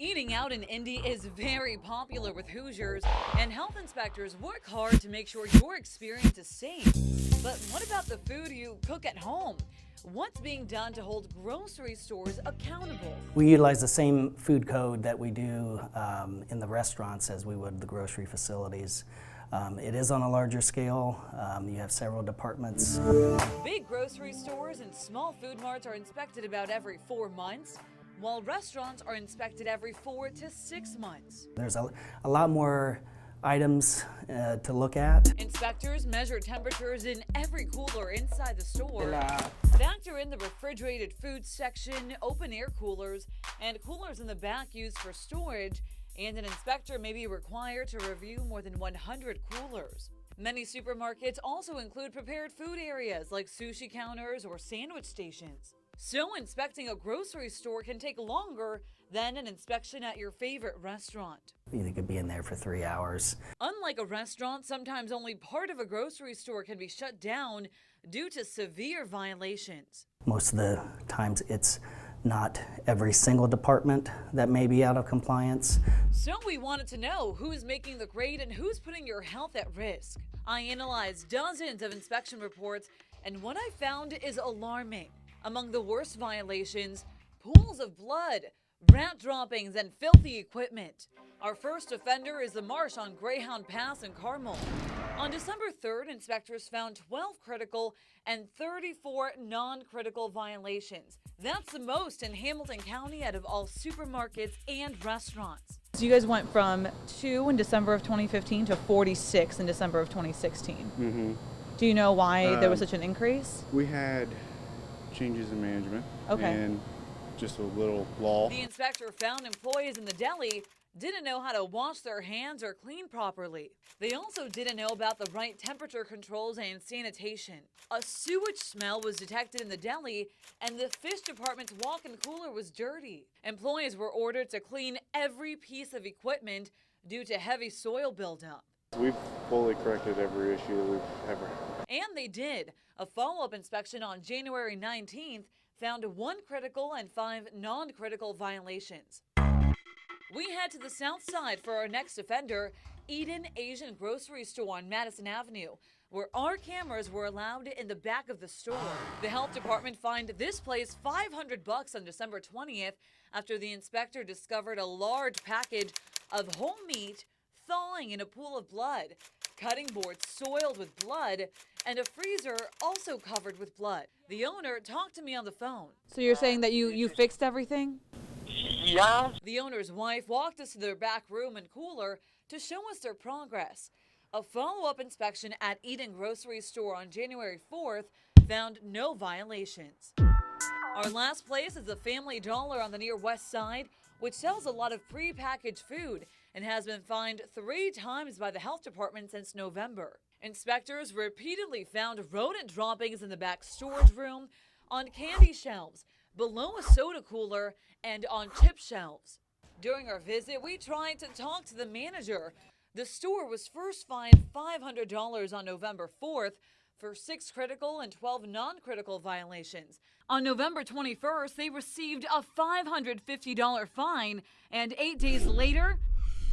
Eating out in Indy is very popular with Hoosiers, and health inspectors work hard to make sure your experience is safe. But what about the food you cook at home? What's being done to hold grocery stores accountable? We utilize the same food code that we do in the restaurants as we would the grocery facilities. It is on a larger scale. You have several departments. Big grocery stores and small food marts are inspected about every 4 months, while restaurants are inspected every 4 to 6 months. There's a lot more items to look at. Inspectors measure temperatures in every cooler inside the store, factor in the refrigerated food section, open air coolers, and coolers in the back used for storage, and an inspector may be required to review more than 100 coolers. Many supermarkets also include prepared food areas like sushi counters or sandwich stations. So inspecting a grocery store can take longer than an inspection at your favorite restaurant. You could be in there for 3 hours. Unlike a restaurant, sometimes only part of a grocery store can be shut down due to severe violations. Most of the times it's not every single department that may be out of compliance. So we wanted to know who's making the grade and who's putting your health at risk. I analyzed dozens of inspection reports, and what I found is alarming. Among the worst violations, pools of blood, rat droppings, and filthy equipment. Our first offender is the marsh on Greyhound Pass in Carmel. On December 3rd, inspectors found 12 critical and 34 non-critical violations. That's the most in Hamilton County out of all supermarkets and restaurants. So you guys went from 2 in December of 2015 to 46 in December of 2016. Mm-hmm. Do you know why there was such an increase? We had changes in management and just a little law. The inspector found employees in the deli didn't know how to wash their hands or clean properly. They also didn't know about the right temperature controls and sanitation. A sewage smell was detected in the deli, and the fish department's walk-in cooler was dirty. Employees were ordered to clean every piece of equipment due to heavy soil buildup. We've fully corrected every issue that we've ever had. And they did. A follow-up inspection on January 19th found 1 critical and 5 non-critical violations. We head to the south side for our next offender, Eden Asian Grocery Store on Madison Avenue, where our cameras were allowed in the back of the store. The health department fined this place $500 on December 20th after the inspector discovered a large package of whole meat thawing in a pool of blood, cutting boards soiled with blood, and a freezer also covered with blood. The owner talked to me on the phone. So you're saying that you fixed everything? Yeah. The owner's wife walked us to their back room and cooler to show us their progress. A follow-up inspection at Eden Grocery Store on January 4th found no violations. Our last place is the Family Dollar on the near west side, which sells a lot of pre-packaged food and has been fined 3 times by the health department since November. Inspectors repeatedly found rodent droppings in the back storage room, on candy shelves, below a soda cooler, and on chip shelves. During our visit, we tried to talk to the manager. The store was first fined $500 on November 4th for 6 critical and 12 non-critical violations. On November 21st, they received a $550 fine, and 8 days later,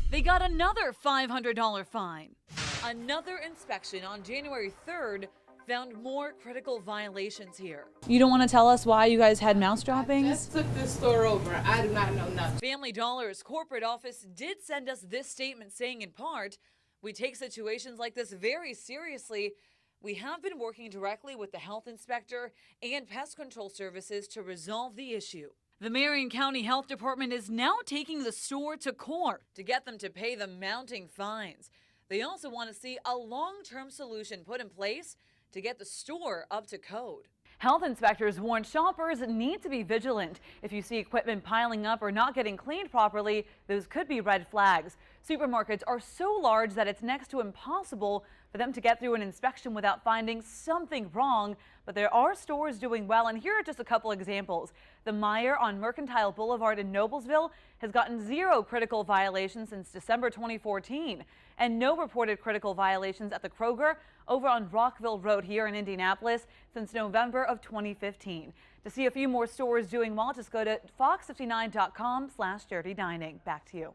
they got another $500 fine. Another inspection on January 3rd found more critical violations here. You don't want to tell us why you guys had mouse droppings? I just took this store over. I do not know nothing. Family Dollar's corporate office did send us this statement saying, in part, "We take situations like this very seriously. We have been working directly with the health inspector and pest control services to resolve the issue." The Marion County Health Department is now taking the store to court to get them to pay the mounting fines. They also want to see a long-term solution put in place to get the store up to code. Health inspectors warn shoppers need to be vigilant. If you see equipment piling up or not getting cleaned properly, those could be red flags. Supermarkets are so large that it's next to impossible for them to get through an inspection without finding something wrong. But there are stores doing well, and here are just a couple examples. The Meijer on Mercantile Boulevard in Noblesville has gotten 0 critical violations since December 2014, and no reported critical violations at the Kroger over on Rockville Road here in Indianapolis since November of 2015. To see a few more stores doing well, just go to fox59.com/dirty dining. Back to you.